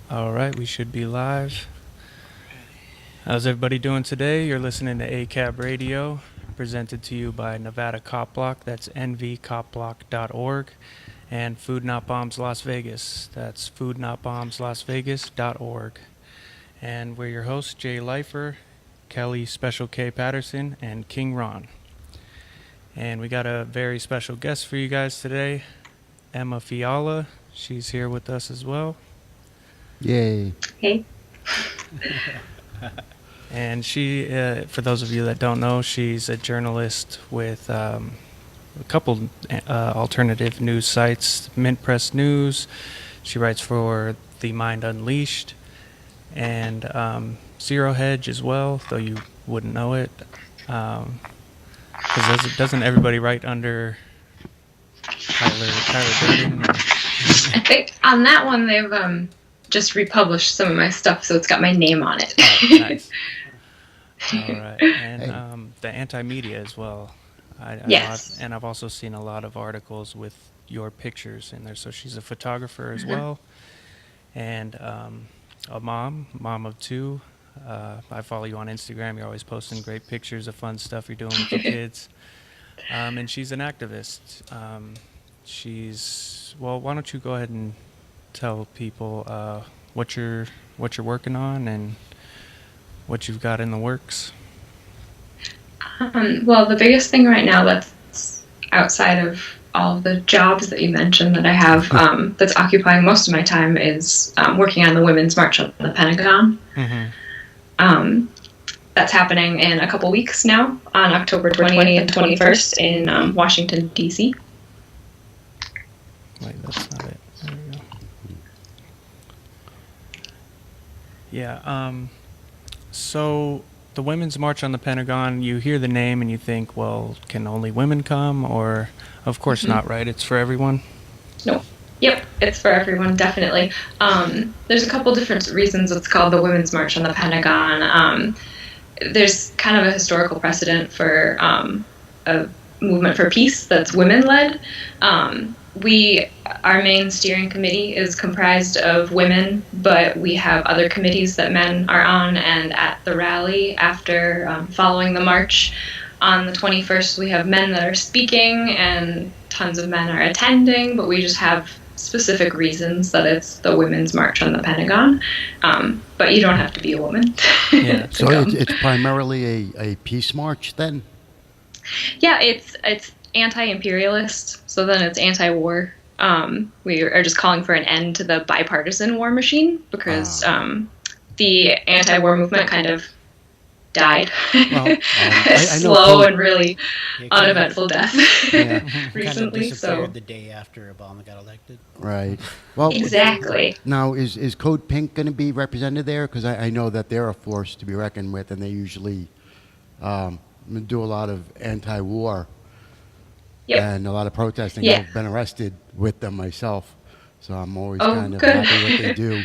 All right, we should be live. How's everybody doing today? You're listening to ACAB Radio, presented to you by Nevada Cop Block, that's nvcopblock.org, and Food Not Bombs Las Vegas, that's foodnotbombslasvegas.org. And we're your hosts, Jay Leifer, Kelly Special K Patterson, and King Ron. And we got a very special guest for you guys today, Leigh Fiala. She's here with us as well. Yay. Hey. And she, for those of you that don't know, she's a journalist with a couple alternative news sites, Mint Press News. She writes for The Mind Unleashed and Zero Hedge as well, though you wouldn't know it. Because doesn't everybody write under Tyler Durden? I think on that one they've just republished some of my stuff, so it's got my name on it. Oh, nice. All right. And the anti-media as well. Yes. And I've also seen a lot of articles with your pictures in there. So she's a photographer as well. And a mom of two. I follow you on Instagram. You're always posting great pictures of fun stuff you're doing with your kids. And she's an activist. Why don't you go ahead and tell people what you're working on and what you've got in the works? Well, the biggest thing right now that's outside of all of the jobs that you mentioned that I have that's occupying most of my time is working on the Women's March on the Pentagon. Mm-hmm. That's happening in a couple weeks now on October 20th and 21st in Washington, D.C. Wait, that's not it. There we go. Yeah, so the Women's March on the Pentagon, you hear the name and you think, well, can only women come? Or, of course not, right? It's for everyone? No. Yep, it's for everyone, definitely. There's a couple different reasons it's called the Women's March on the Pentagon. There's kind of a historical precedent for a movement for peace that's women-led. Our main steering committee is comprised of women, but we have other committees that men are on, and at the rally after following the march on the 21st, we have men that are speaking and tons of men are attending, but we just have specific reasons that it's the Women's March on the Pentagon. But you don't have to be a woman. Yeah. So it's primarily a peace march then? Yeah, it's anti-imperialist, so then it's anti-war. We are just calling for an end to the bipartisan war machine because the anti-war movement kind of died. Well, Slow and really uneventful death recently. So the day after Obama got elected. Right. Well, exactly. Now, is Code Pink going to be represented there? Because I know that they're a force to be reckoned with, and they usually do a lot of anti-war. Yep. And a lot of protesting. Yeah. I've been arrested with them myself, so I'm always Oh, kind of good. happy what they do.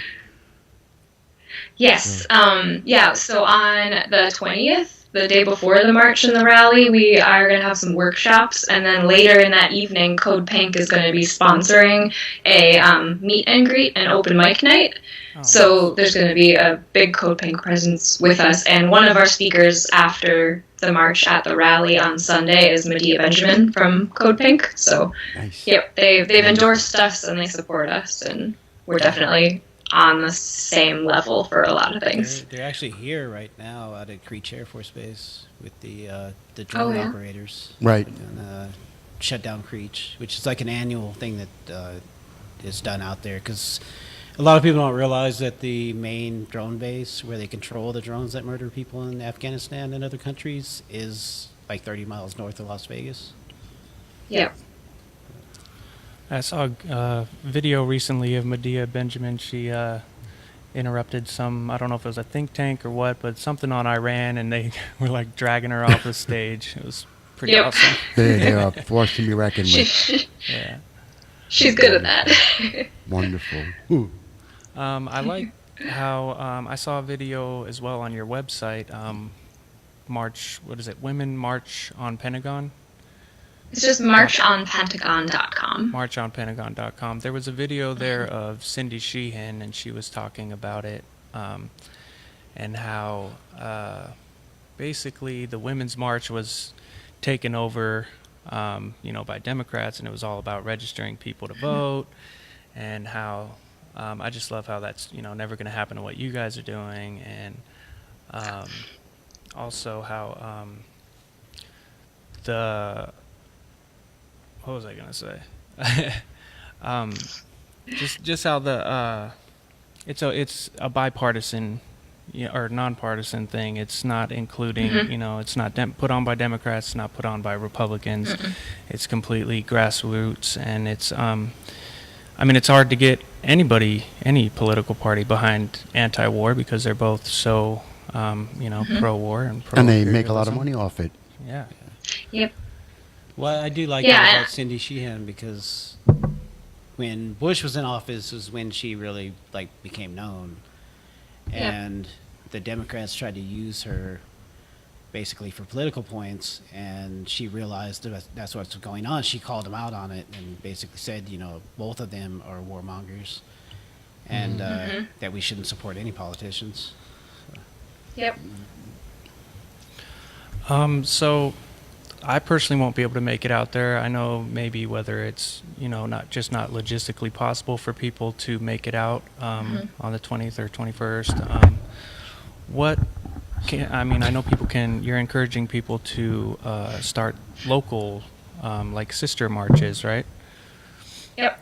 Yes. So on the 20th, the day before the march and the rally, we are going to have some workshops, and then later in that evening, Code Pink is going to be sponsoring a meet and greet and open mic night. So there's going to be a big Code Pink presence with us, and one of our speakers after the march at the rally on Sunday is Medea Benjamin from Code Pink. So, Nice. yep, they've endorsed us and they support us, and we're definitely on the same level for a lot of things. They're actually here right now at Creech Air Force Base with the drone operators. Right. And, shut down Creech, which is like an annual thing that is done out there because a lot of people don't realize that the main drone base where they control the drones that murder people in Afghanistan and other countries is like 30 miles north of Las Vegas. Yep. I saw a video recently of Medea Benjamin. She interrupted I don't know if it was a think tank or what, but something on Iran, and they were like dragging her off the stage. It was pretty awesome. They are a force to be reckoned with. Yeah. She's good at that. Wonderful. I like how I saw a video as well on your website. Women March on Pentagon. It's just marchonpentagon.com. Marchonpentagon.com. There was a video there of Cindy Sheehan, and she was talking about it, and how basically the Women's March was taken over, by Democrats, and it was all about registering people to vote, and how I just love how that's never going to happen to what you guys are doing, and also how what was I gonna say? Just how the it's a bipartisan, or nonpartisan thing. It's not including, it's not put on by Democrats, it's not put on by Republicans. It's completely grassroots, and it's it's hard to get any political party behind anti-war because they're both so pro-war and pro. And they make a lot of money off it. Yeah. Yep. Well, I do like that about Cindy Sheehan, because when Bush was in office was when she really became known, and the Democrats tried to use her basically for political points, and she realized that's what's going on. She called them out on it and basically said, both of them are warmongers, and that we shouldn't support any politicians. Yep. So I personally won't be able to make it out there. I know maybe whether it's, not logistically possible for people to make it out on the 20th or 21st. I know people you're encouraging people to start local, sister marches, right? Yep.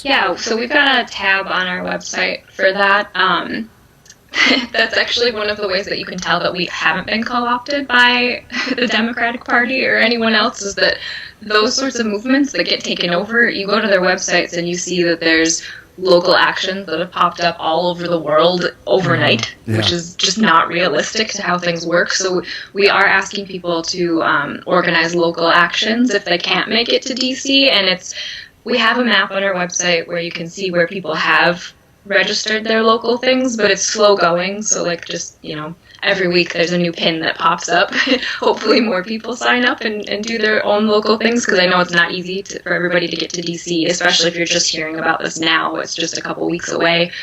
Yeah, so we've got a tab on our website for that. That's actually one of the ways that you can tell that we haven't been co-opted by the Democratic Party or anyone else, is that those sorts of movements that get taken over, you go to their websites and you see that there's local actions that have popped up all over the world overnight, which is just not realistic to how things work. So we are asking people to organize local actions if they can't make it to DC, and we have a map on our website where you can see where people have registered their local things, but it's slow going, so every week there's a new pin that pops up. Hopefully more people sign up and do their own local things, because I know it's not easy for everybody to get to DC, especially if you're just hearing about this now. It's just a couple weeks away.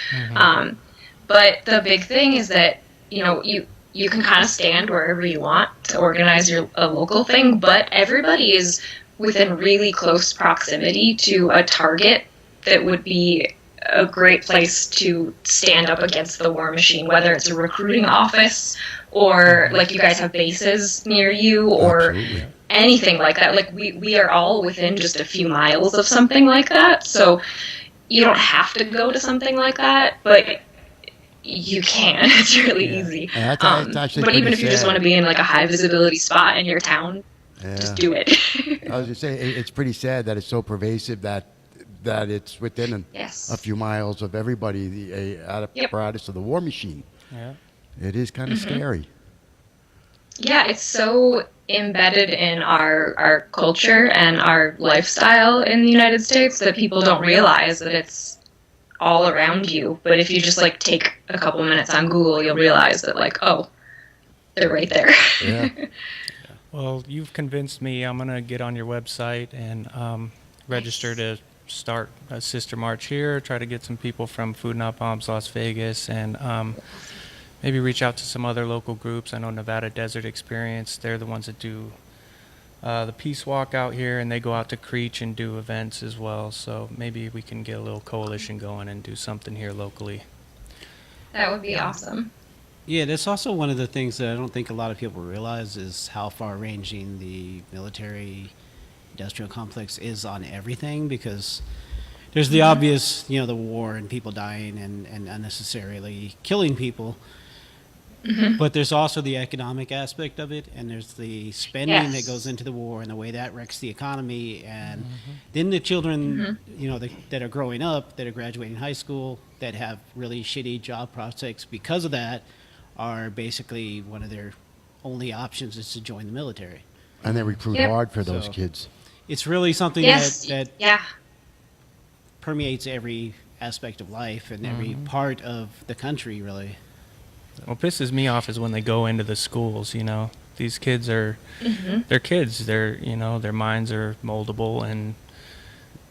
But the big thing is that you can kind of stand wherever you want to organize a local thing, but everybody is within really close proximity to a target that would be a great place to stand up against the war machine, whether it's a recruiting office or you guys have bases near you or anything like that. We are all within just a few miles of something like that, so you don't have to go to something like that, but you can. It's really easy. That's but even if you just want to be in a high visibility spot in your town, just do it. I was just saying, it's pretty sad that it's so pervasive that it's within a few miles of everybody, the apparatus of the war machine. Yeah. It is kind of scary. Yeah, it's so embedded in our culture and our lifestyle in the United States that people don't realize that it's all around you. But if you just take a couple minutes on Google, you'll realize that they're right there. Yeah. Well, you've convinced me. I'm gonna get on your website and register to start a sister march here, try to get some people from Food Not Bombs Las Vegas, and maybe reach out to some other local groups. I know Nevada Desert Experience, they're the ones that do the Peace Walk out here, and they go out to Creech and do events as well. So maybe we can get a little coalition going and do something here locally. That would be awesome. Yeah, that's also one of the things that I don't think a lot of people realize is how far-ranging the military industrial complex is on everything, because there's the obvious, the war and people dying and unnecessarily killing people. But there's also the economic aspect of it, and there's the spending that goes into the war and the way that wrecks the economy. And then the children, that are growing up, that are graduating high school, that have really shitty job prospects because of that, are basically one of their only options is to join the military. And they recruit hard for those kids. It's really something that permeates every aspect of life and every part of the country, really. What pisses me off is when they go into the schools, these kids are, they're kids. They're, their minds are moldable, and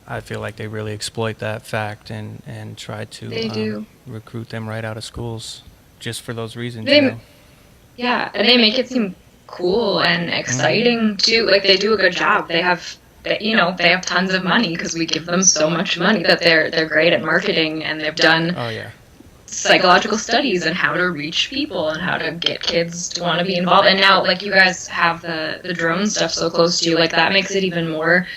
I feel like they really exploit that fact and try to recruit them right out of schools just for those reasons. Yeah, and they make it seem cool and exciting too. Like, they do a good job. They have tons of money because we give them so much money that they're great at marketing, and they've done psychological studies on how to reach people and how to get kids to want to be involved. And now, like, you guys have the drone stuff so close to you, like, that makes it even more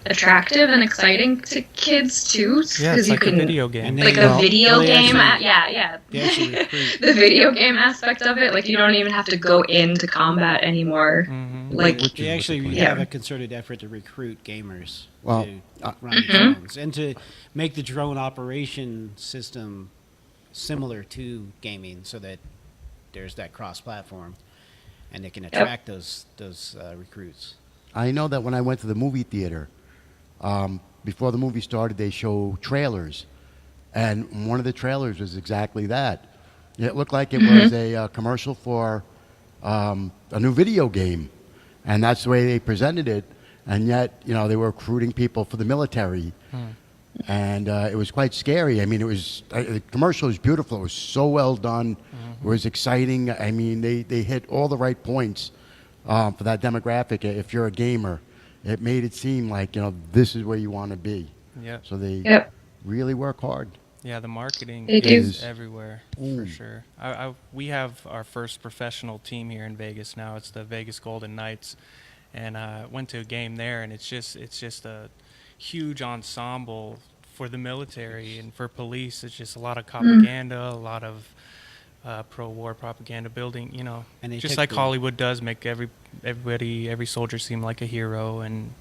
attractive and exciting to kids too. Yeah, it's like a video game. Like a video game. The video game aspect of it. Like, you don't even have to go into combat anymore. Like, we actually have a concerted effort to recruit gamers to run drones and to make the drone operation system similar to gaming, so that there's that cross-platform, and it can attract those recruits. I know that when I went to the movie theater, before the movie started, they show trailers, and one of the trailers was exactly that. It looked like it was a commercial for a new video game, and that's the way they presented it. And yet, they were recruiting people for the military, and it was quite scary. I mean, the commercial was beautiful. It was so well done. It was exciting. I mean, they hit all the right points for that demographic. If you're a gamer, it made it seem like, this is where you want to be. Yep. So they really work hard. Yeah, the marketing is everywhere, for sure. We have our first professional team here in Vegas now. It's the Vegas Golden Knights, and I went to a game there, and it's just a huge ensemble for the military and for police. It's just a lot of propaganda, a lot of pro-war propaganda building, and just like Hollywood does, make every soldier seem like a hero, and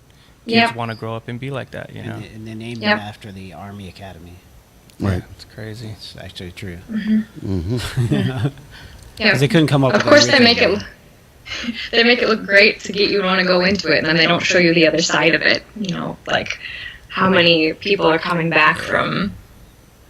kids want to grow up and be like that, And they named it after the Army Academy. Right. Yeah, it's crazy. It's actually true. Yeah, they couldn't come up. Of course, they make it look great to get you to want to go into it, and then they don't show you the other side of it. Like how many people are coming back from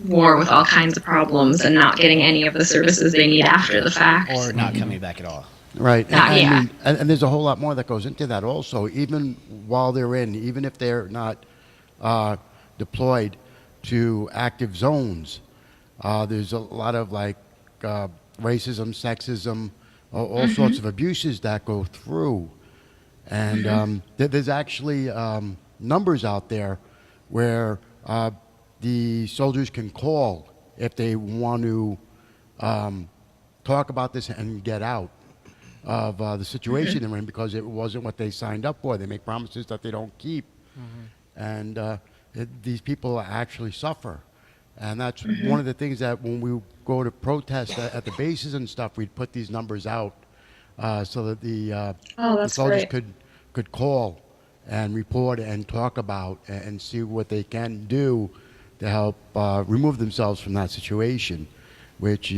war with all kinds of problems and not getting any of the services they need after the fact, or not coming back at all. Right. And there's a whole lot more that goes into that also. Even while they're even if they're not deployed to active zones, there's a lot of racism, sexism, all sorts of abuses that go through. And there's actually numbers out there where the soldiers can call if they want to talk about this and get out of the situation they're in, because it wasn't what they signed up for. They make promises that they don't keep. And these people actually suffer. And that's one of the things that when we go to protest at the bases and stuff, we'd put these numbers out so that the soldiers could call and report and talk about and see what they can do to help remove themselves from that situation, which,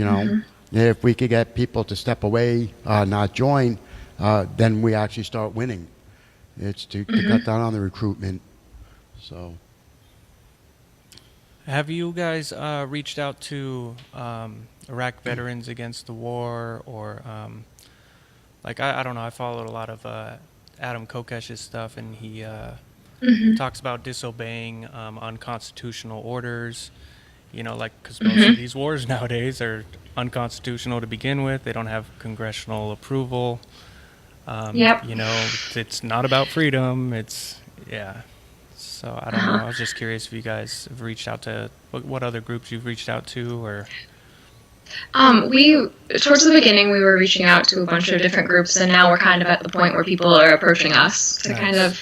if we could get people to step away, not join, then we actually start winning. It's to cut down on the recruitment. So, have you guys reached out to Iraq veterans against the war, or I don't know, I followed a lot of Adam Kokesh's stuff, and he talks about disobeying unconstitutional orders, because most of these wars nowadays are unconstitutional to begin with. They don't have congressional approval. It's not about freedom. So I don't know. I was just curious if you guys have reached out to what other groups you've reached out to, or. We towards the beginning we were reaching out to a bunch of different groups, and now we're kind of at the point where people are approaching us to kind of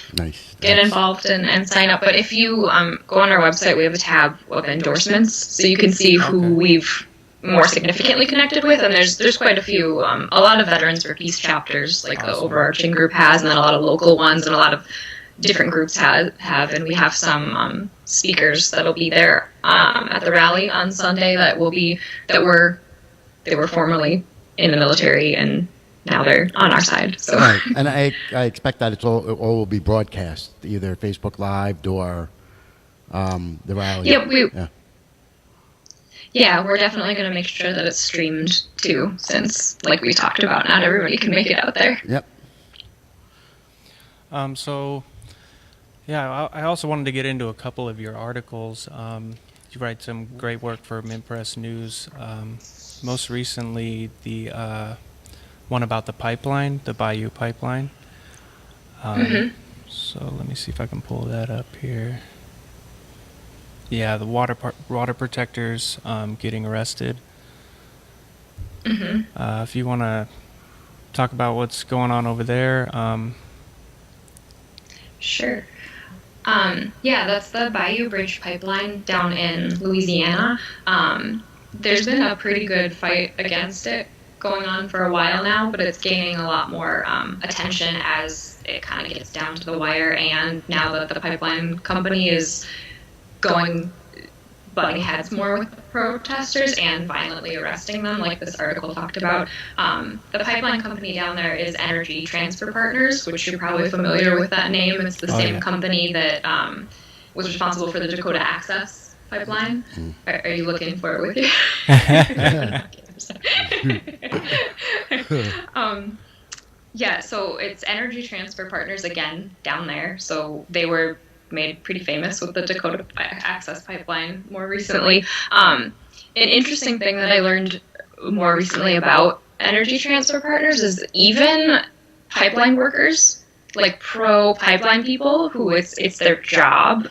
get involved and sign up. But if you go on our website, we have a tab of endorsements, so you can see who we've more significantly connected with, and there's quite a few. A lot of Veterans for Peace chapters, like the overarching group has, and then a lot of local ones, and a lot of different groups have, and we have some speakers that'll be there at the rally on Sunday they were formerly in the military and now they're on our side. So. Right, and I expect that it all will be broadcast, either Facebook Live or the rally. Yeah, we're definitely going to make sure that it's streamed too, since, like we talked about, not everybody can make it out there. Yep. So, yeah, I also wanted to get into a couple of your articles. You write some great work for Mint Press News. Most recently, the one about the pipeline, the Bayou Pipeline. So let me see if I can pull that up here. Yeah, the water protectors getting arrested. If you want to talk about what's going on over there. Sure. Yeah, that's the Bayou Bridge Pipeline down in Louisiana. There's been a pretty good fight against it going on for a while now, but it's gaining a lot more attention as it kind of gets down to the wire, and now that the pipeline company is butting heads more with the protesters and violently arresting them, like this article talked about. The pipeline company down there is Energy Transfer Partners, which you're probably familiar with that name. It's the same company that was responsible for the Dakota Access Pipeline. Are you looking for it with you? Yeah, so it's Energy Transfer Partners again down there. So they were made pretty famous with the Dakota Access Pipeline more recently. An interesting thing that I learned more recently about Energy Transfer Partners is even pipeline workers, like pro-pipeline people who it's their job,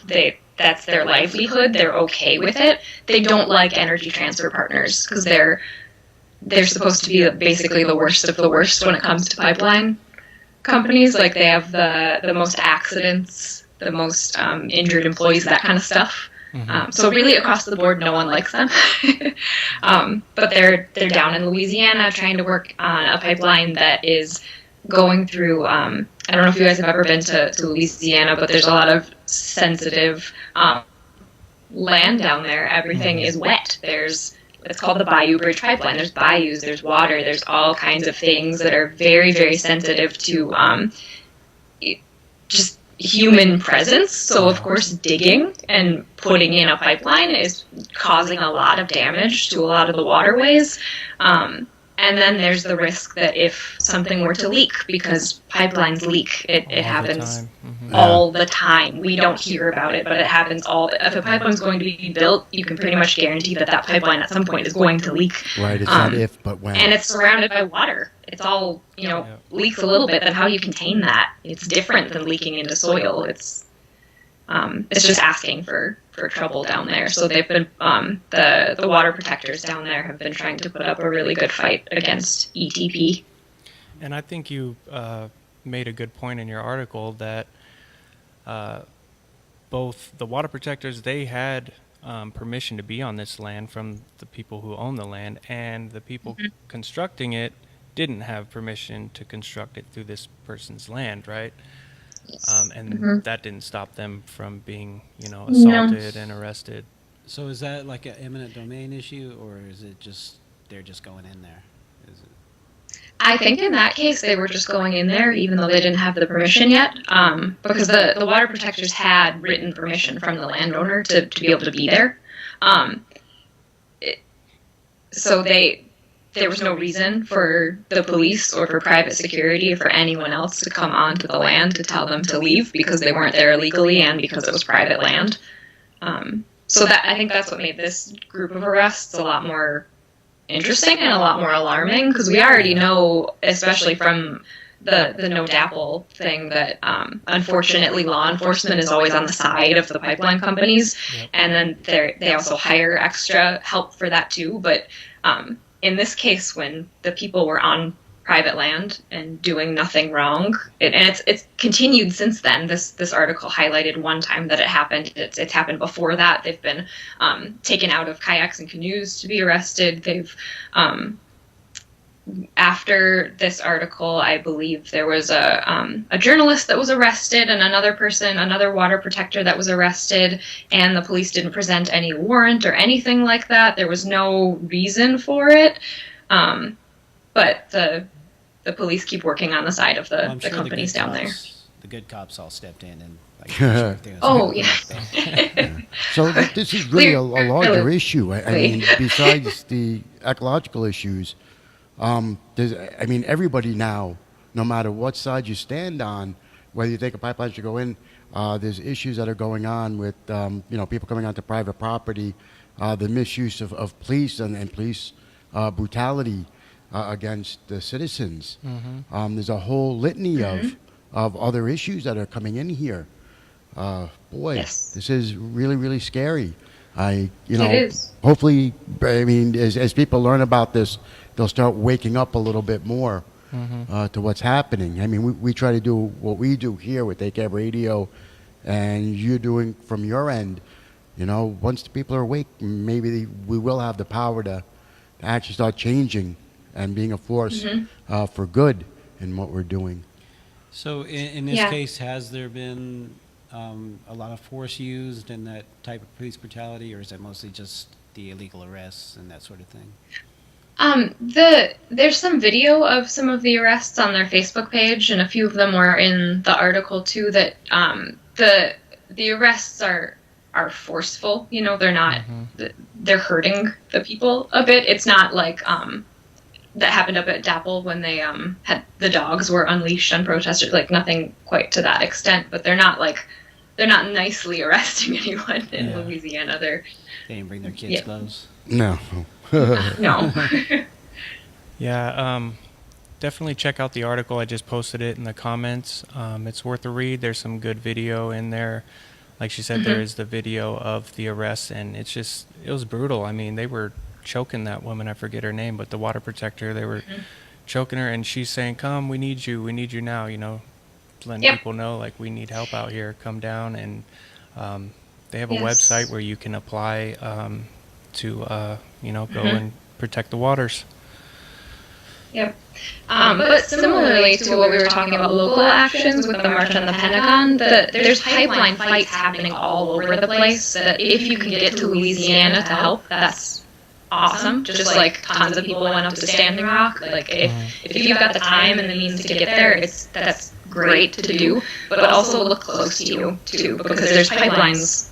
that's their livelihood, they're okay with it, they don't like Energy Transfer Partners because they're supposed to be basically the worst of the worst when it comes to pipeline companies. Like, they have the most accidents, the most injured employees, that kind of stuff. So really across the board, no one likes them. But they're down in Louisiana trying to work on a pipeline that is going through, I don't know if you guys have ever been to Louisiana, but there's a lot of sensitive land down there. Everything is wet. It's called the Bayou Bridge Pipeline. There's bayous, there's water, there's all kinds of things that are very, very sensitive to just human presence. So of course digging and putting in a pipeline is causing a lot of damage to a lot of the waterways. And then there's the risk that if something were to leak, because pipelines leak, it happens all the time. We don't hear about it, but it happens if a pipeline's going to be built, you can pretty much guarantee that pipeline at some point is going to leak. Right, it's not if, but when. And it's surrounded by water. It's all, leaks a little bit, then how do you contain that? It's different than leaking into soil. It's just asking for trouble down there. So they've been, the water protectors down there have been trying to put up a really good fight against ETP. And I think you made a good point in your article that both the water protectors, they had permission to be on this land from the people who own the land, and the people constructing it didn't have permission to construct it through this person's land, right? And that didn't stop them from being, assaulted and arrested. So is that like an eminent domain issue, or is it just they're just going in there? I think in that case they were just going in there, even though they didn't have the permission yet, because the water protectors had written permission from the landowner to be able to be there. So there was no reason for the police or for private security or for anyone else to come onto the land to tell them to leave, because they weren't there illegally and because it was private land. So I think that's what made this group of arrests a lot more interesting and a lot more alarming, because we already know, especially from the no DAPL thing, that unfortunately law enforcement is always on the side of the pipeline companies, and then they also hire extra help for that too. But in this case, when the people were on private land and doing nothing wrong, and it's continued since then. This article highlighted one time that it happened. It's happened before that. They've been taken out of kayaks and canoes to be arrested. They've after this article, I believe there was a journalist that was arrested, and another water protector that was arrested, and the police didn't present any warrant or anything like that. There was no reason for it, but the police keep working on the side of the companies down there. The good cops all stepped in and So this is really a larger issue. I mean, besides the ecological issues, everybody now, no matter what side you stand on, whether you think a pipeline should go in, there's issues that are going on with people coming onto private property, the misuse of police and police brutality against the citizens. There's a whole litany of other issues that are coming in here. This is really, really scary. It is. Hopefully, I mean, as people learn about this, they'll start waking up a little bit more to what's happening. I mean, we try to do what we do here with ACAB Radio, and you're doing from your end. Once the people are awake, maybe we will have the power to actually start changing and being a force for good in what we're doing. So in this case, has there been a lot of force used in that type of police brutality, or is that mostly just the illegal arrests and that sort of thing? There's some video of some of the arrests on their Facebook page, and a few of them were in the article too. That the arrests are forceful. They're not. They're hurting the people a bit. It's not like that happened up at DAPL when they had the dogs were unleashed on protesters. Like nothing quite to that extent, but they're not nicely arresting anyone in Louisiana. They didn't bring their kids' clothes. No. No. Definitely check out the article. I just posted it in the comments. It's worth a read. There's some good video in there. Like she said, there is the video of the arrest, and it was brutal. I mean, they were choking that woman. I forget her name, but the water protector, they were choking her, and she's saying, come, we need you now, letting people know, like, we need help out here, come down. And they have a website where you can apply to go and protect the waters. Yep. But similarly to what we were talking about, local actions with the March on the Pentagon, there's pipeline fights happening all over the place. That if you can get to Louisiana to help, that's awesome. Just like tons of people went up to Standing Rock. Like if you've got the time and the means to get there, that's great to do. But also look close to you too, because there's pipelines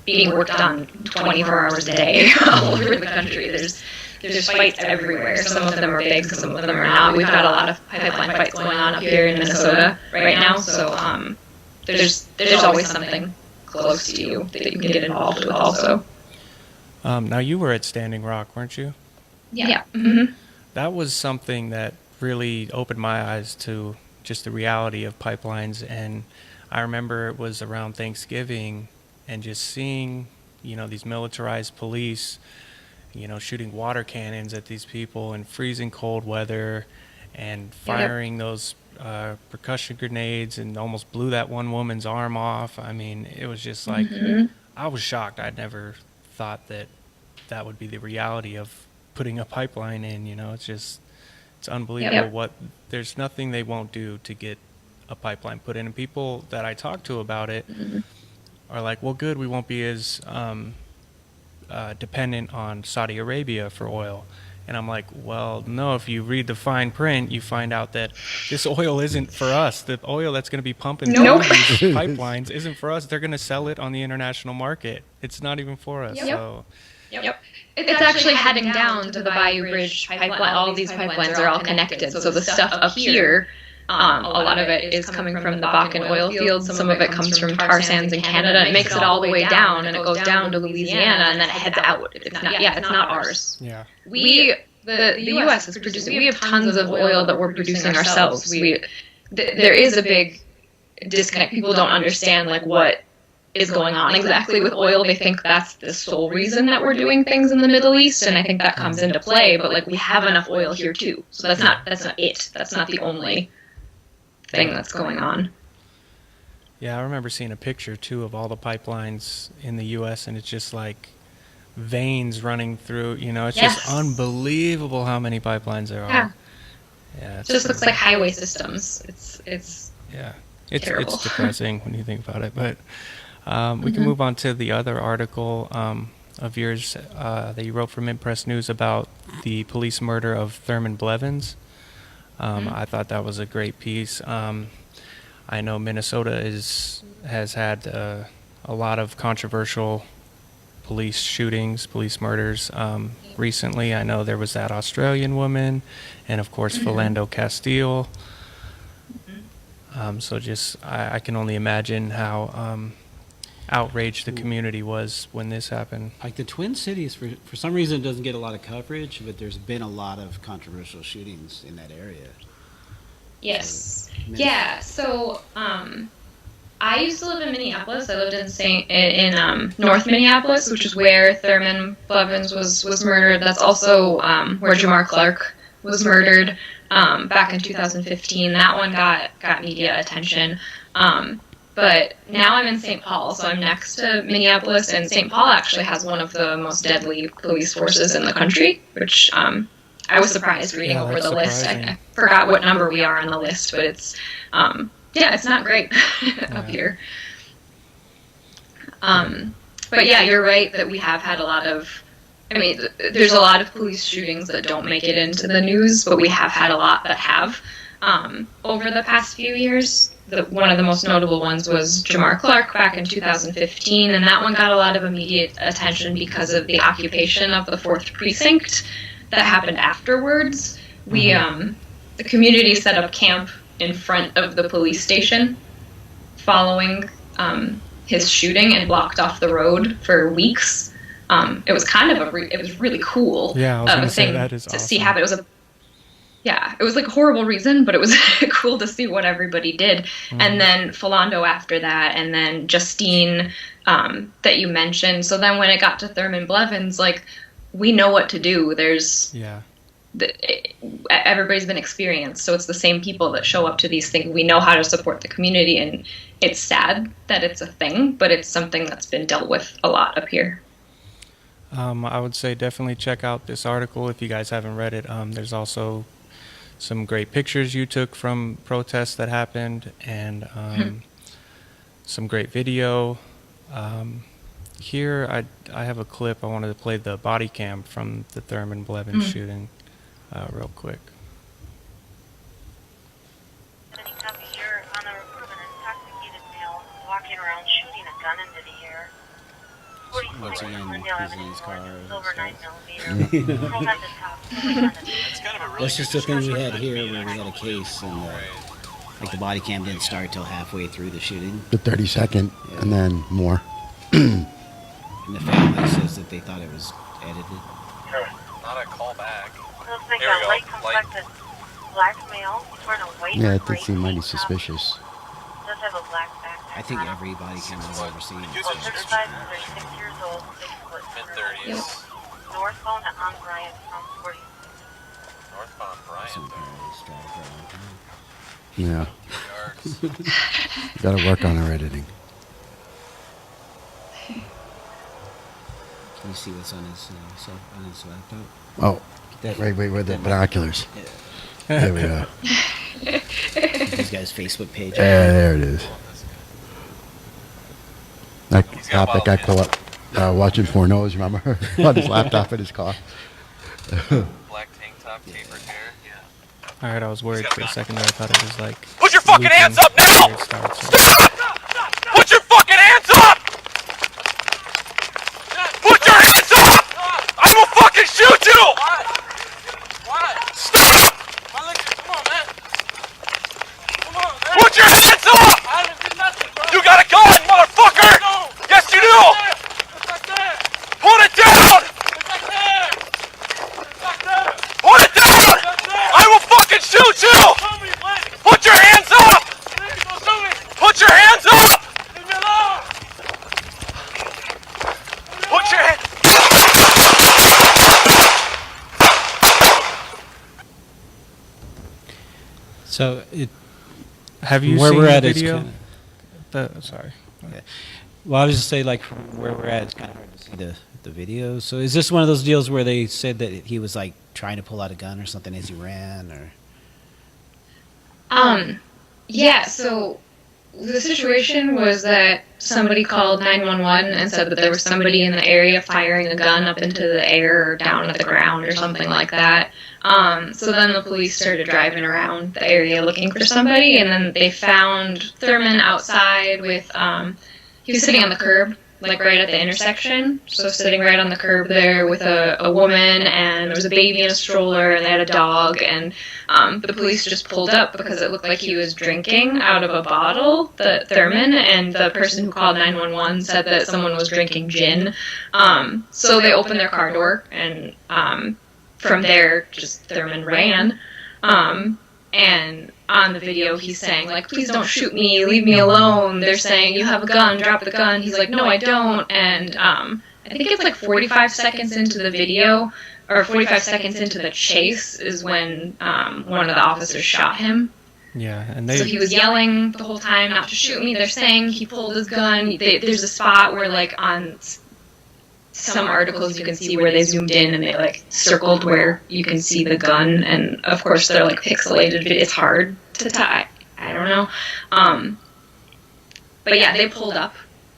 being worked on 24 hours a day all over the country. There's fights everywhere. Some of them are big, some of them are not. We've got a lot of pipeline fights going on up here in Minnesota right now. So there's always something close to you that you can get involved with also. Now, you were at Standing Rock, weren't you? Yeah. That was something that really opened my eyes to just the reality of pipelines. And I remember it was around Thanksgiving, and just seeing, these militarized police, shooting water cannons at these people in freezing cold weather and firing those percussion grenades, and almost blew that one woman's arm off. I mean, it was just like, I was shocked. I'd never thought that would be the reality of putting a pipeline in. It's unbelievable. There's nothing they won't do to get a pipeline put in. And people that I talk to about it are like, well, good, we won't be as dependent on Saudi Arabia for oil. And I'm like, well, no, if you read the fine print, you find out that this oil isn't for us. The oil that's going to be pumping through these pipelines isn't for us. They're going to sell it on the international market. It's not even for us. So. It's actually heading down to the Bayou Bridge Pipeline. All these pipelines are all connected. So the stuff up here, a lot of it is coming from the Bakken oil fields. Some of it comes from tar sands in Canada. It makes it all the way down, and it goes down to Louisiana, and then it heads out. It's not ours. Yeah. The U.S. is producing. We have tons of oil that we're producing ourselves. There is a big disconnect. People don't understand what is going on exactly with oil. They think that's the sole reason that we're doing things in the Middle East, and I think that comes into play. But we have enough oil here too, so that's not it. That's not the only thing that's going on. Yeah, I remember seeing a picture too of all the pipelines in the U.S. and it's just like veins running through. It's just unbelievable how many pipelines there are. Yeah, it just looks like highway systems. It's terrible. It's depressing when you think about it, but. We can move on to the other article of yours that you wrote for Mint Press News about the police murder of Thurman Blevins. I thought that was a great piece. I know Minnesota has had a lot of controversial police shootings, police murders. Recently, I know there was that Australian woman, and of course, Philando Castile. So just I can only imagine how outraged the community was when this happened. Like the Twin Cities, for some reason, it doesn't get a lot of coverage, but there's been a lot of controversial shootings in that area. Yes. Yeah. So, I used to live in Minneapolis. I lived in North Minneapolis, which is where Thurman Blevins was murdered. That's also where Jamar Clark was murdered back in 2015. That one got media attention. But now I'm in St. Paul, so I'm next to Minneapolis, and St. Paul actually has one of the most deadly police forces in the country, which I was surprised reading over the list. I forgot what number we are on the list, but it's it's not great up here. But yeah, you're right that we have had a lot of, there's a lot of police shootings that don't make it into the news, but we have had a lot that have over the past few years. One of the most notable ones was Jamar Clark back in 2015, and that one got a lot of immediate attention because of the occupation of the 4th Precinct that happened afterwards. We, the community set up camp in front of the police station following his shooting and blocked off the road for weeks. It was kind of it was really cool. Yeah, I was going to say that is to awesome. see happen. It was like a horrible reason, but it was cool to see what everybody did. And then Philando after that, and then Justine that you mentioned. So then when it got to Thurman Blevins, like, we know what to do. Everybody's been experienced, so it's the same people that show up to these things. We know how to support the community, and it's sad that it's a thing, but it's something that's been dealt with a lot up here. I would say definitely check out this article if you guys haven't read it. There's also some great pictures you took from protests that happened, and some great video. Here I have a clip. I wanted to play the body cam from the Thurman Blevins shooting real quick. You're on the report of an intoxicated male walking around shooting a gun into the air. Once again, using his car. Silver 9mm. Rolled at the top. That's just the thing we had here, where we had a case, and like the body cam didn't start till halfway through the shooting. The 30-second, and then more. And the family says that they thought it was edited. Not a callback. Looks like Here we a go. light complected black male. He's wearing a white Yeah, it gray did seem mighty tank top. suspicious. Does have a black backpack. I think every body cam I've ever seen. Use Well, it. 35 and 36 years old, 6 foot. Mid-30s. Northbound on Bryant from 40. Northbound Bryant. Some parents drive around town. Yeah, Yards. got to work on our editing. Can you see what's on his laptop? Oh, That- wait, with the binoculars. Yeah. There we go. This guy's Facebook page. Yeah, there it is. That He's got topic I wild caught watching Pornos, remember? On his laptop in his car. Black tank top, tapered hair. Yeah. All right, I was worried for a second there. I thought it was like. Put your fucking hands up now! It starts. Put your fucking hands up! Put your hands up! I will fucking shoot you! What? Stop! Come on, man. Come on, man. Put your hands up! I didn't do nothing, bro. You got a gun, motherfucker! No. Yes, you do! It's like that. Put it down! It's like that. It's like that. Put it down! I will fucking shoot you! Put your hands up! Put your hands up! Leave me alone! Put your hands. So Have you where seen we're the at is video? kinda- Sorry. Well, I was just say like from where we're at, it's kind of hard to see the video. So is this one of those deals where they said that he was like trying to pull out a gun or something as he ran, or? Yeah, so the situation was that somebody called 911 and said that there was somebody in the area firing a gun up into the air or down at the ground or something like that. So then the police started driving around the area looking for somebody, and then they found Thurman outside with, he was sitting on the curb like right at the intersection. So sitting right on the curb there with a woman, and there was a baby in a stroller, and they had a dog, and the police just pulled up because it looked like he was drinking out of a bottle, the Thurman, and the person who called 911 said that someone was drinking gin. So they opened their car door, and from there, just Thurman ran. And on the video, he's saying, like, please don't shoot me, leave me alone. They're saying, you have a gun, drop the gun. He's like, no, I don't. And I think it's like 45 seconds into the video, or 45 seconds into the chase, is when one of the officers shot him. Yeah, and So he was yelling the whole time, not to shoot me. They're saying he pulled his gun. There's a spot where, like, on some articles you can see where they zoomed in and they, like, circled where you can see the gun. And, of course, they're, like, pixelated. It's hard to tie. I don't know. But, yeah, they pulled up,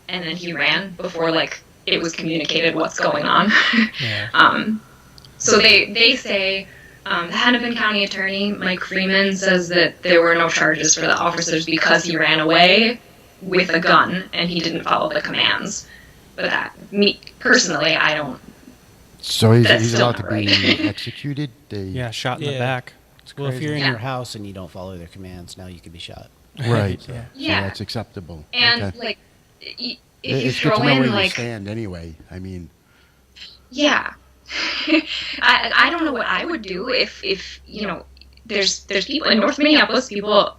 and then he ran before, like, it was communicated what's going on. Yeah. So they say... the Hennepin County Attorney, Mike Freeman, says that there were no charges for the officers because he ran away with a gun and he didn't follow the commands. But me, personally, I don't... So he's still allowed to not be right. executed? Yeah, shot in the Yeah. back. It's Well, if crazy. you're in Yeah. your house and you don't follow their commands, now you could be shot. Right. Yeah. So Yeah. that's acceptable. And, Okay. like, if you It's good throw to know in, where you like... stand anyway. I mean... Yeah. I don't know what I would do if you know, there's people in North Minneapolis, people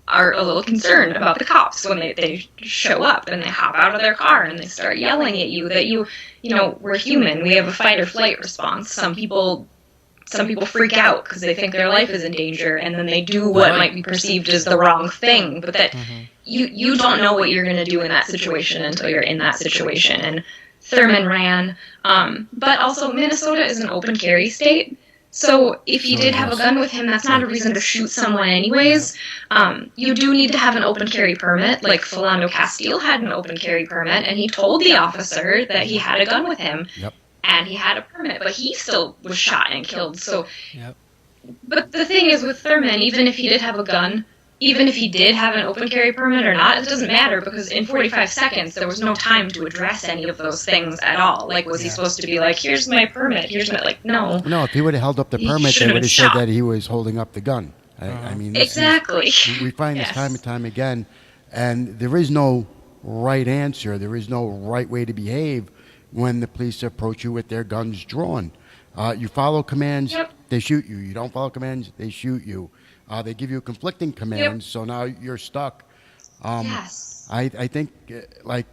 are a little concerned about the cops when they show up and they hop out of their car and they start yelling at you that you know, we're human. We have a fight or flight response. Some people freak out because they think their life is in danger, and then they do what might be perceived as the wrong thing. But that you don't know what you're going to do in that situation until you're in that situation. And Thurman ran. But also, Minnesota is an open carry state. So if he did have a gun with him, that's not a reason to shoot someone anyways. You do need to have an open carry permit. Like Philando Castile had an open carry permit, and he told the officer that he had a gun with him. Yep. And he had a permit, but he still was shot and killed. So, Yep. But the thing is with Thurman, even if he did have a gun, even if he did have an open carry permit or not, it doesn't matter, because in 45 seconds there was no time to address any of those things at all. Like, was he supposed to be like, here's my permit, here's my, like, no. No, if he would have held up the He permit, should they have would been have said shot. that he was holding up the gun. I mean, this is- Exactly. we find this Yes. time and time again, and there is no right answer. There is no right way to behave when the police approach you with their guns drawn. You follow commands, Yep. they shoot you. You don't follow commands, they shoot you. They give you conflicting commands, so now you're stuck. Yes. I think, like,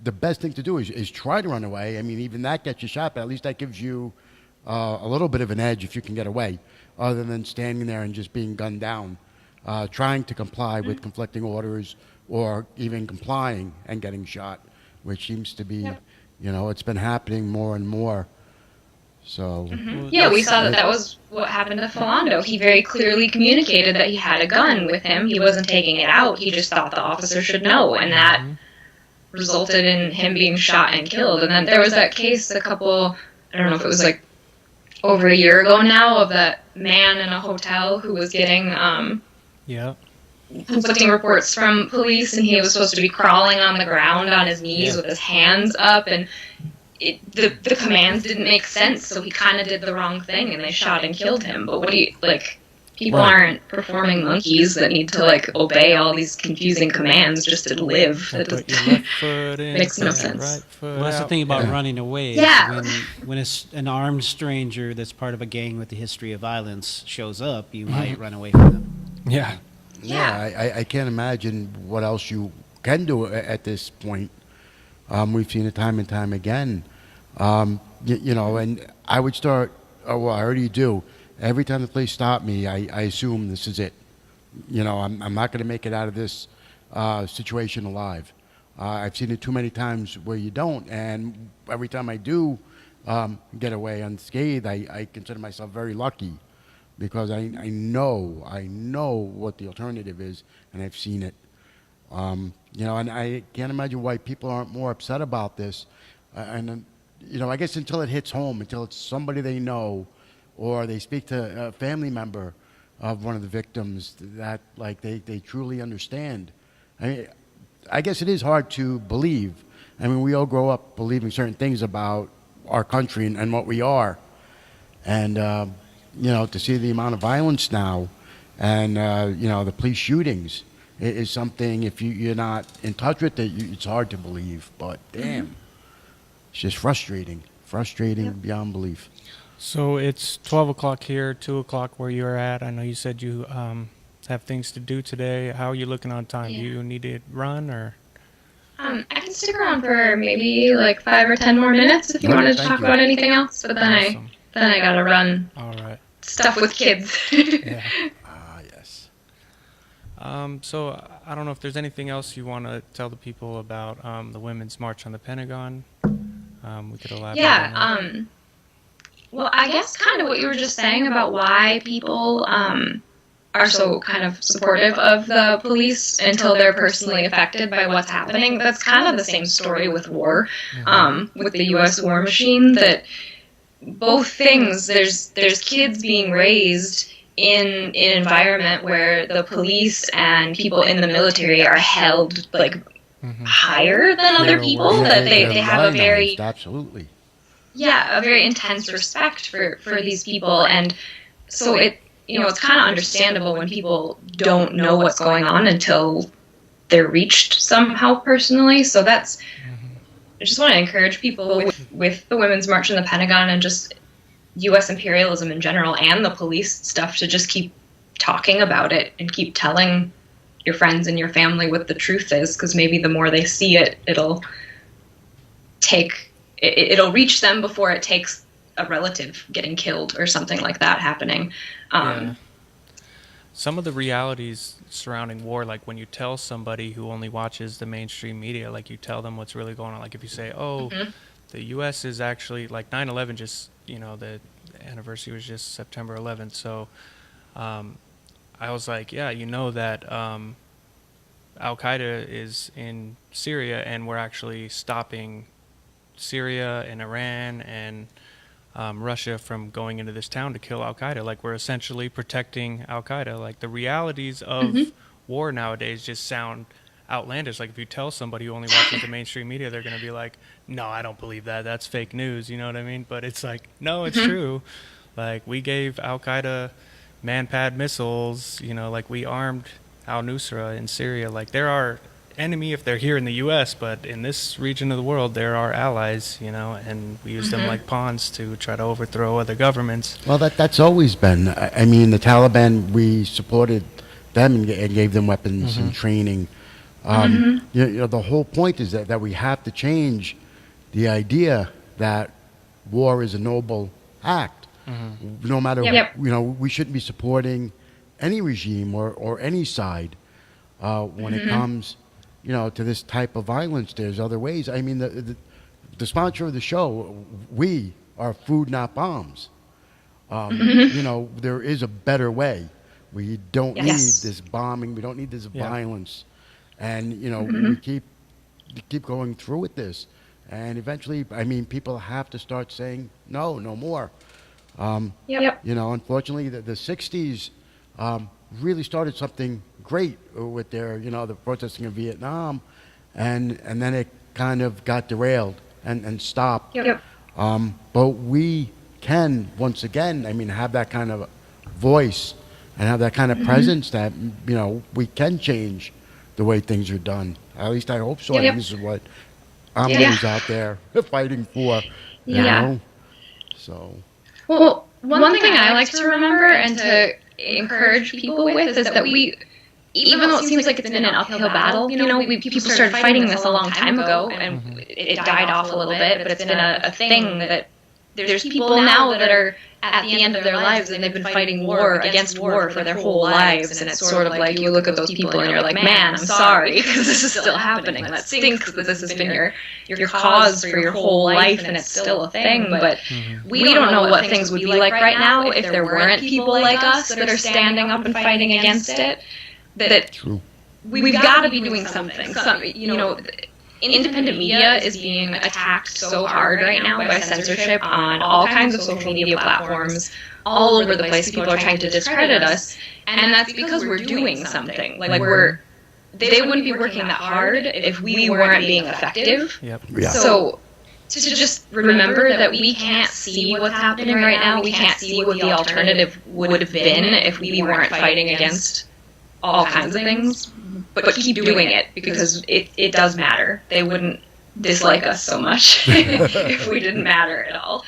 the best thing to do is try to run away. I mean, even that gets you shot, but at least that gives you a little bit of an edge if you can get away, other than standing there and just being gunned down, trying to comply with conflicting orders, or even complying and getting shot, which seems to be, you know, it's been happening more and more. So, Yeah, we saw that was what happened to Philando. He very clearly communicated that he had a gun with him. He wasn't taking it out. He just thought the officer should know, and that resulted in him being shot and killed. And then there was that case I don't know if it was like over a year ago now, of that man in a hotel who was getting Yeah. conflicting reports from police, and he was supposed to be crawling on the ground on his knees with his hands up, and the commands didn't make sense, so he kind of did the wrong thing, and they shot and killed him. But what do you, like, people aren't performing monkeys that need to, like, obey all these confusing commands just to live. That Put just your left foot in, makes no put your sense. right foot Well, that's the out. thing about running away. Yeah. When an armed stranger that's part of a gang with a history of violence shows up, you might run away from them. Yeah. yeah, I can't imagine what else you can do at this point. We've seen it time and time again. You know, and I would start, well, I already do. Every time the police stop me, I assume this is it. You know, I'm not going to make it out of this situation alive. I've seen it too many times where you don't, and every time I do get away unscathed, I consider myself very lucky, because I know what the alternative is, and I've seen it. You know, and I can't imagine why people aren't more upset about this. You know, I guess until it hits home, until it's somebody they know, or they speak to a family member of one of the victims that, like, they truly understand. I guess it is hard to believe. I mean, we all grow up believing certain things about our country and what we are. And, to see the amount of violence now and, the police shootings is something, if you're not in touch with it, it's hard to believe. But, damn, it's just frustrating. Frustrating beyond belief. So it's 12 o'clock here, 2 o'clock where you're at. I know you said you have things to do today. How are you looking on time? Do you need to run or? I can stick around for maybe like 5 or 10 more minutes if you wanted to talk about anything else. But then I gotta run. All right. Stuff with kids. Yeah. Yes. So I don't know if there's anything else you want to tell the people about the Women's March on the Pentagon. We could elaborate on that. Well, I guess kind of what you were just saying about why people are so kind of supportive of the police until they're personally affected by what's happening. That's kind of the same story with war, with the U.S. war machine. That both things, there's kids being raised in an environment where the police and people in the military are held like higher than other people. That they have a very absolutely. Yeah, a very intense respect for these people, and so it's kind of understandable when people don't know what's going on until they're reached somehow personally. So that's, I just want to encourage people with the Women's March in the Pentagon and just U.S. imperialism in general and the police stuff to just keep talking about it and keep telling your friends and your family what the truth is, because maybe the more they see it, it'll reach them before it takes a relative getting killed or something like that happening. Some of the realities surrounding war, like when you tell somebody who only watches the mainstream media, like you tell them what's really going on. Like if you say, the U.S. is actually, like 9/11 just, the anniversary was just September 11th. So I was like, that Al-Qaeda is in Syria and we're actually stopping Syria and Iran and Russia from going into this town to kill Al-Qaeda. Like we're essentially protecting Al-Qaeda. Like the realities of war nowadays just sound outlandish. Like if you tell somebody who only watches the mainstream media, they're going to be like, no, I don't believe that. That's fake news. You know what I mean? But it's like, no, it's true. Like we gave Al-Qaeda man-pad missiles, like we armed al-Nusra in Syria. Like there are enemy if they're here in the U.S., but in this region of the world, there are allies, and we use them like pawns to try to overthrow other governments. Well, that's always been. I mean, the Taliban, we supported them and gave them weapons and training. The whole point is that we have to change the idea that war is a noble act. No matter, we shouldn't be supporting any regime or any side when it comes to this type of violence. There's other ways. I mean, the sponsor of the show, we are food, not bombs. There is a better way. We don't need this bombing. We don't need this violence. And, we keep going through with this. And eventually, I mean, people have to start saying, no more. Unfortunately, the 60s really started something great with their, the protesting in Vietnam, and then it kind of got derailed and stopped. But we can, once again, I mean, have that kind of voice and have that kind of presence that, we can change the way things are done. At least I hope so. And this is what I'm always out there fighting for, you know? So. Well, one thing I like to remember and to encourage people with is that we, even though it seems like it's been an uphill battle, people started fighting this a long time ago, and it died off a little bit, but it's been a thing that there's people now that are at the end of their lives and they've been fighting war against war for their whole lives, and it's sort of like you look at those people and you're like, man, I'm sorry, because this is still happening. That stinks that this has been your cause for your whole life and it's still a thing, but we don't know what things would be like right now if there weren't people like us that are standing up and fighting against it. That we've got to be doing something. Independent media is being attacked so hard right now by censorship on all kinds of social media platforms all over the place. People are trying to discredit us, and that's because we're doing something. Like we're they wouldn't be working that hard if we weren't being effective. Yep. Yeah. So to just remember that we can't see what's happening right now. We can't see what the alternative would have been if we weren't fighting against all kinds of things. But keep doing it, because it does matter. They wouldn't dislike us so much if we didn't matter at all.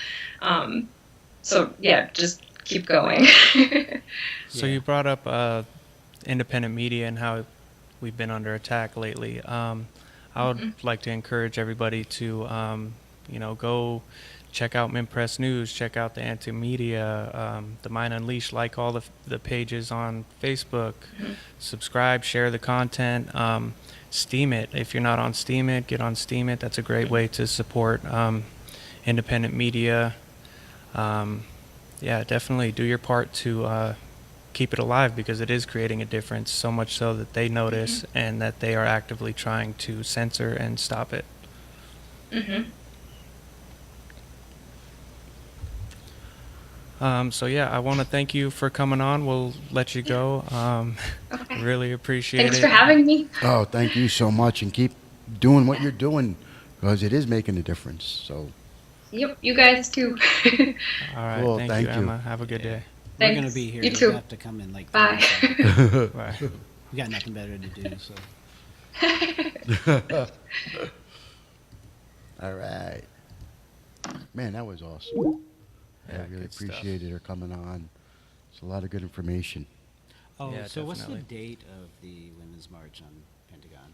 So yeah, just keep going. So you brought up independent media and how we've been under attack lately. I would like to encourage everybody to, go check out Mint Press News, check out the Anti-Media, the Mind Unleashed, like all the pages on Facebook, subscribe, share the content, Steam It. If you're not on Steam It, get on Steam It. That's a great way to support independent media. Definitely do your part to keep it alive, because it is creating a difference, so much so that they notice and that they are actively trying to censor and stop it. I want to thank you for coming on. We'll let you go. Okay. Really appreciate Thanks it. for having me. Oh, thank you so much, and keep doing what you're doing, because it is making a difference. So, Yep, you guys too. All right. Cool, Thank thank you, you. Emma. Have a good day. We're Thanks. gonna be here. You You too. have to come in like Bye. 30 Bye. We got nothing better to do, so. all right. Man, that was awesome. Yeah, I really good stuff. appreciated her coming on. It's a lot of good information. Oh, Yeah, so what's the definitely. date of the Women's March on Pentagon?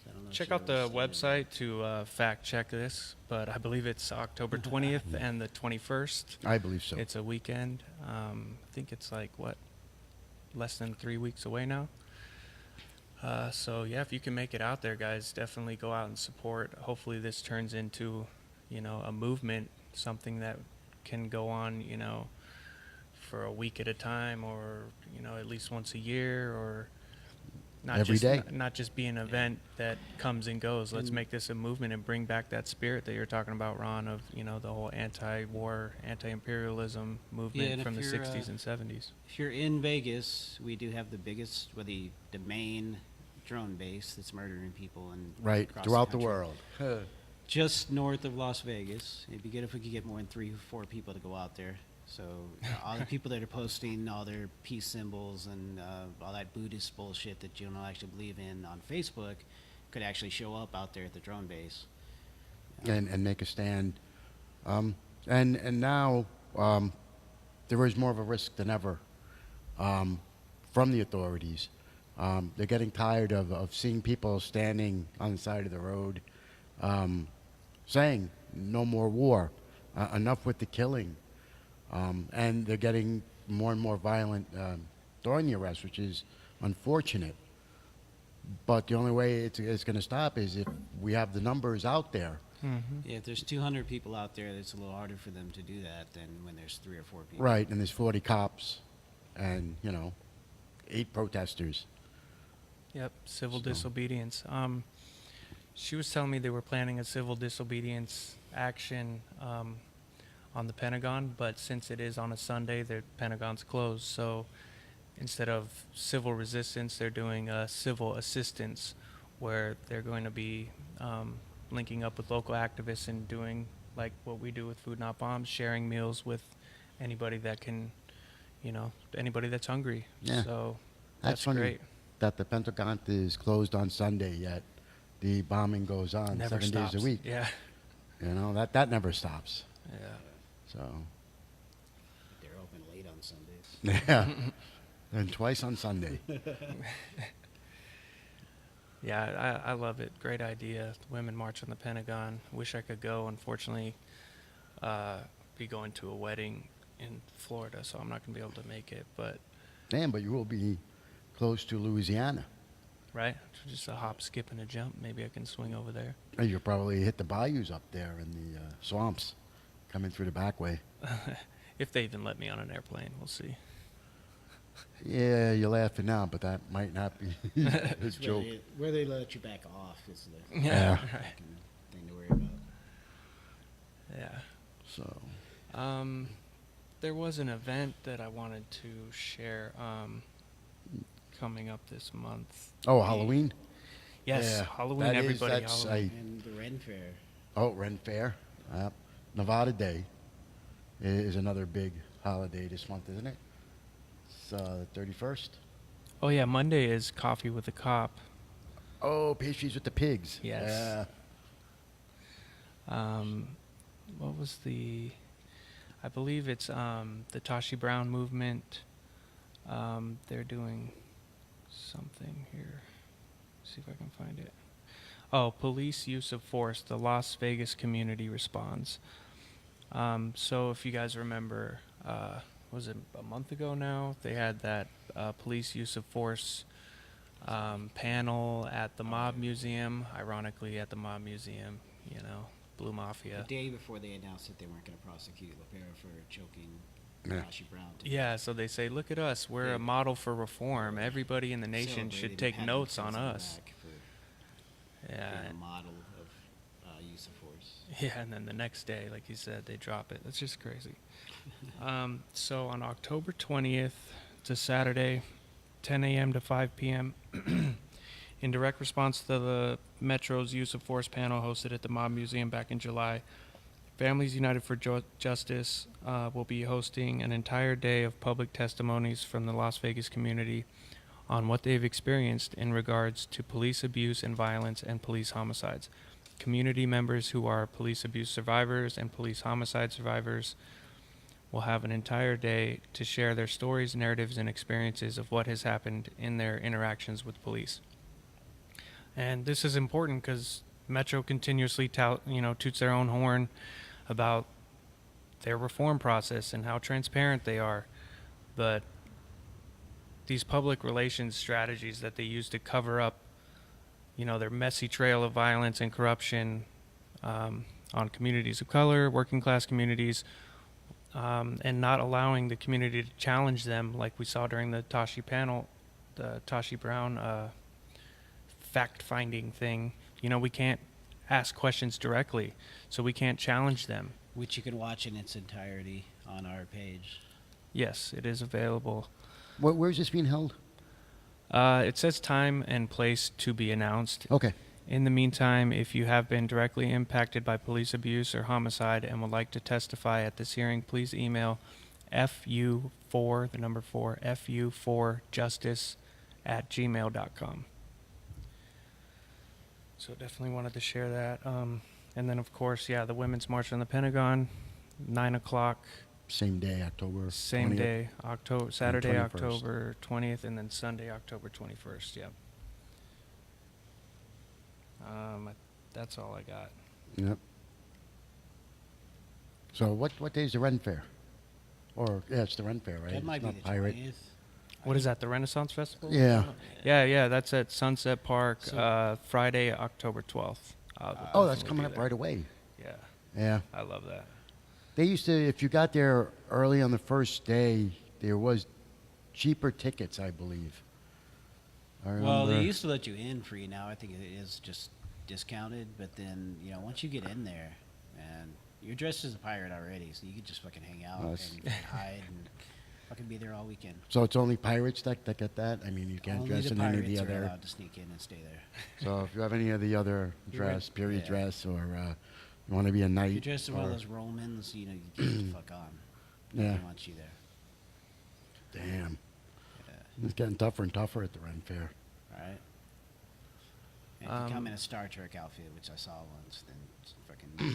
I don't know if Check she out the ever stated website to fact check this, but I believe it's October 20th and the 21st. I believe so. It's a weekend. I think it's less than 3 weeks away now. If you can make it out there, guys, definitely go out and support. Hopefully this turns into, a movement, something that can go on, for a week at a time, or, at least once a year, or not Every just day. not just be an event that comes and goes. Let's make this a movement and bring back that spirit that you're talking about, Ron, of, the whole anti-war, anti-imperialism movement and from the if you're, 60s and 70s. If you're in Vegas, we do have the biggest, the main drone base that's murdering people Right, across throughout the country. world. Just north of Las Vegas. It'd be good if we could get more than 3 or 4 people to go out there. So all the people that are posting all their peace symbols and all that Buddhist bullshit that you don't actually believe in on Facebook could actually show up out there at the drone base. and make a stand. And now there is more of a risk than ever from the authorities. They're getting tired of seeing people standing on the side of the road saying, no more war, enough with the killing. And they're getting more and more violent during the arrest, which is unfortunate. But the only way it's going to stop is if we have the numbers out there. Yeah, if there's 200 people out there, it's a little harder for them to do that than when there's 3 or 4 people. Right, and there's 40 cops and, 8 protesters. Yep, civil So- disobedience. She was telling me they were planning a civil disobedience action on the Pentagon, but since it is on a Sunday, the Pentagon's closed. So instead of civil resistance, they're doing civil assistance, where they're going to be linking up with local activists and doing like what we do with Food Not Bombs, sharing meals with anybody that can, anybody that's hungry. Yeah. So That's that's funny great. that the Pentagon is closed on Sunday, yet the bombing goes on Never 7 stops. days a week. Yeah. That never stops. Yeah. So, They're open late on Sundays. yeah. And twice on Sunday. Yeah, I love it. Great idea. Women March on the Pentagon. Wish I could go. Unfortunately, be going to a wedding in Florida, so I'm not going to be able to make it. But, Damn, but you will be close to Louisiana. right? Just a hop, skip, and a jump. Maybe I can swing over there. And you'll probably hit the bayous up there and the swamps coming through the back way. If they even let me on an airplane, we'll see. Yeah, you're laughing now, but that might not be a joke. Where they let you back off is the Yeah. Right. thing to worry about. Yeah. So, There was an event that I wanted to share. coming up this month. Oh, Halloween? Yes, Yeah, Halloween, that is- everybody. that's Halloween. And the Ren Fair. Ren Fair. Nevada Day is another big holiday this month, isn't it? It's the 31st. Oh yeah, Monday is Coffee with a Cop. Oh, pastries with the pigs. Yes. What was the? I believe it's the Tashi Brown movement. They're doing something here. See if I can find it. Oh, police use of force. The Las Vegas community responds. So if you guys remember, was it a month ago now? They had that police use of force panel at the Mob Museum. Ironically, at the Mob Museum, you know, Blue Mafia. The day before they announced that they weren't going to prosecute LaPera for choking Yeah. Tashi Brown. Yeah, so they say, look at us. We're a model for reform. Everybody in the nation should take notes on us. Yeah. A model of use of force. Yeah, and then the next day, like you said, they drop it. That's just crazy. So on October 20th, it's a Saturday, 10 a.m. to 5 p.m., in direct response to the Metro's use of force panel hosted at the Mob Museum back in July, Families United for Justice will be hosting an entire day of public testimonies from the Las Vegas community on what they've experienced in regards to police abuse and violence and police homicides. Community members who are police abuse survivors and police homicide survivors will have an entire day to share their stories, narratives, and experiences of what has happened in their interactions with police. And this is important because Metro continuously toots their own horn about their reform process and how transparent they are. But these public relations strategies that they use to cover up, their messy trail of violence and corruption on communities of color, working class communities, and not allowing the community to challenge them, like we saw during the Tashi panel, the Tashi Brown fact-finding thing. We can't ask questions directly, so we can't challenge them. Which you can watch in its entirety on our page. Yes, it is available. Where's this being held? It says time and place to be announced. Okay. In the meantime, if you have been directly impacted by police abuse or homicide and would like to testify at this hearing, please email FU4, the number 4, FU4justice@gmail.com. So definitely wanted to share that. And then, of course, the Women's March on the Pentagon, 9 o'clock. Same day, October. Same 20th. day, Saturday, 21st. October 20th, and then Sunday, October 21st. Yep. That's all I got. Yep. So what day is the Ren Fair? It's the Ren Fair, right? That might It's be not the Pirate. 20th. What is that, the Renaissance Festival? Yeah. Yeah, that's at Sunset Park, Friday, October 12th. That's coming up right away. Yeah, Yeah. I love that. They used to, if you got there early on the first day, there was cheaper tickets, I believe. I remember. Well, they used to let you in free. Now I think it is just discounted. But then, once you get in there, man, you're dressed as a pirate already, so you could just fucking hang out and hide and fucking be there all weekend. So it's only pirates that get that? I mean, you can't Only dress the in any of pirates the are other. allowed to sneak in and stay there. So if you have any of the other dress, period Yeah. dress, or you want to be a knight. If you're dressed as one of or- those Romans, you get the fuck on. Yeah. Nobody wants you there. Damn. Yeah. It's getting tougher and tougher at the Ren Fair. All right. And if you come in a Star Trek outfit, which I saw once, then it's fucking don't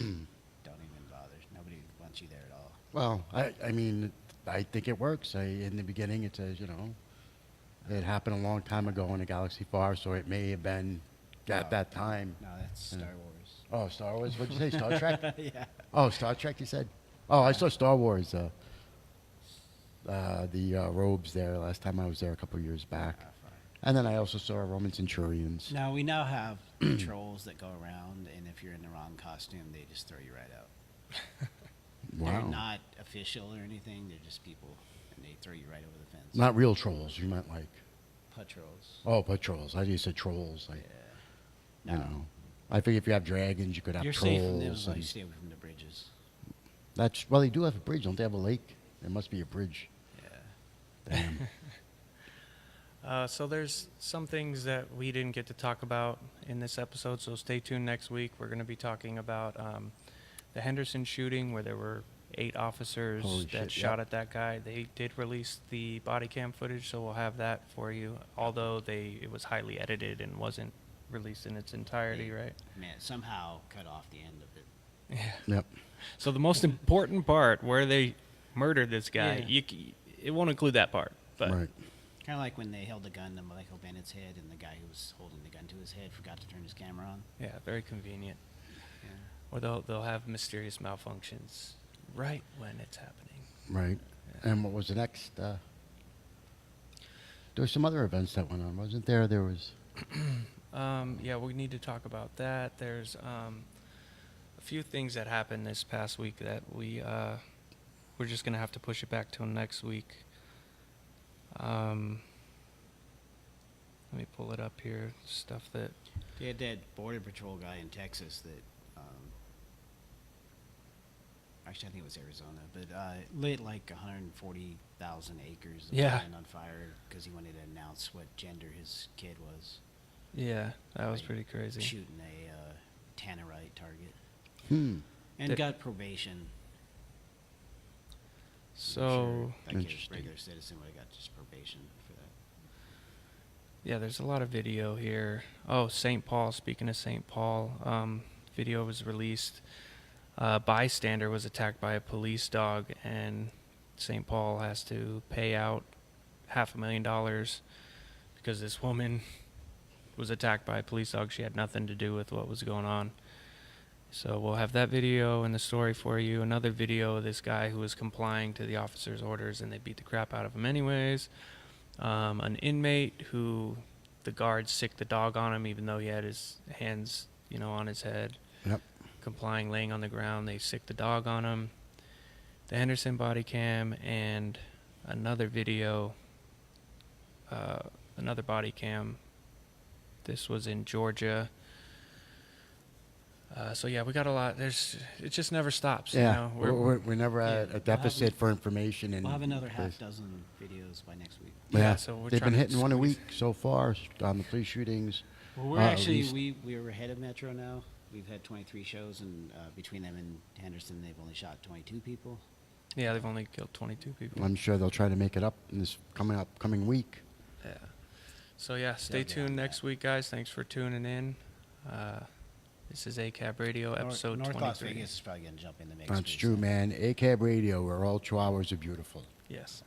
even bother. Nobody wants you there at all. Well, I mean, I think it works. In the beginning, it says, it happened a long time ago in a galaxy far, so it may have been at that time. No, that's Star Wars. Oh, Star Wars? What'd you say, Star Trek? Yeah. Oh, Star Trek, you said? Oh, I saw Star Wars, the robes there last time I was there a couple of years back. Fine. And then I also saw Roman Centurions. Now, we now have patrols that go around, and if you're in the wrong costume, they just throw you right out. They're Wow. not official or anything. They're just people, and they throw you right over the fence. Not real trolls, you meant like. patrols. Oh, patrols. I just said trolls. Yeah. No. I think if you have dragons, you could have You're trolls. safe from them as long as and you stay away from the bridges. well, they do have a bridge. Don't they have a lake? There must be a bridge. Yeah. Damn. So there's some things that we didn't get to talk about in this episode, so stay tuned next week. We're going to be talking about the Henderson shooting, where there were 8 officers Holy that shit, shot yep. at that guy. They did release the body cam footage, so we'll have that for you, although it was highly edited and wasn't released in its entirety, right? Man, somehow cut off the end of it. Yeah. Yep. So the most important part, where they murdered this guy, Yeah. it won't include that part. But Right. Kind of like when they held the gun to Michael Bennett's head, and the guy who was holding the gun to his head forgot to turn his camera on. yeah, very convenient. Yeah. Or they'll have mysterious malfunctions right when it's happening. Right. And what was the next? There were some other events that went on, wasn't there? There was. Yeah, we need to talk about that. There's a few things that happened this past week that we're just gonna have to push it back till next week. Let me pull it up here. Stuff that. They had that border patrol guy in Texas that, actually I think it was Arizona, but lit like 140,000 acres of Yeah. land on fire because he wanted to announce what gender his kid was. Yeah, that was Like, pretty crazy. Shooting a tannerite target. Hmm. And That- got probation. So Like a Interesting. regular citizen would have got just probation for that. yeah, there's a lot of video here. Oh, St. Paul. Speaking of St. Paul, video was released. A bystander was attacked by a police dog, and St. Paul has to pay out $500,000 because this woman was attacked by a police dog. She had nothing to do with what was going on. So we'll have that video and the story for you. Another video of this guy who was complying to the officer's orders, and they beat the crap out of him anyways. An inmate who the guards sicked the dog on him, even though he had his hands, on his head. Yep. Complying, laying on the ground. They sicked the dog on him. The Henderson body cam, and another video, another body cam. This was in Georgia. So yeah, we got a lot. It just never stops. Yeah. We're We're never at Yeah, a deficit for information. And We'll have another half this- dozen videos by next week. Yeah. so we're They've trying been to hitting one a squeeze- week so far on the police shootings. Well, we're at actually least- we're ahead of Metro now. We've had 23 shows, and between them and Henderson, they've only shot 22 people. Yeah, they've only killed 22 people. I'm sure they'll try to make it up in this coming week. Yeah. So yeah, stay They'll get on tuned that. next week, guys. Thanks for tuning in. This is ACAB Radio, episode North 23. Las Vegas is probably going to jump in the mix. That's pretty true, soon. man. ACAB Radio, where all chihuahuas are beautiful. Yes.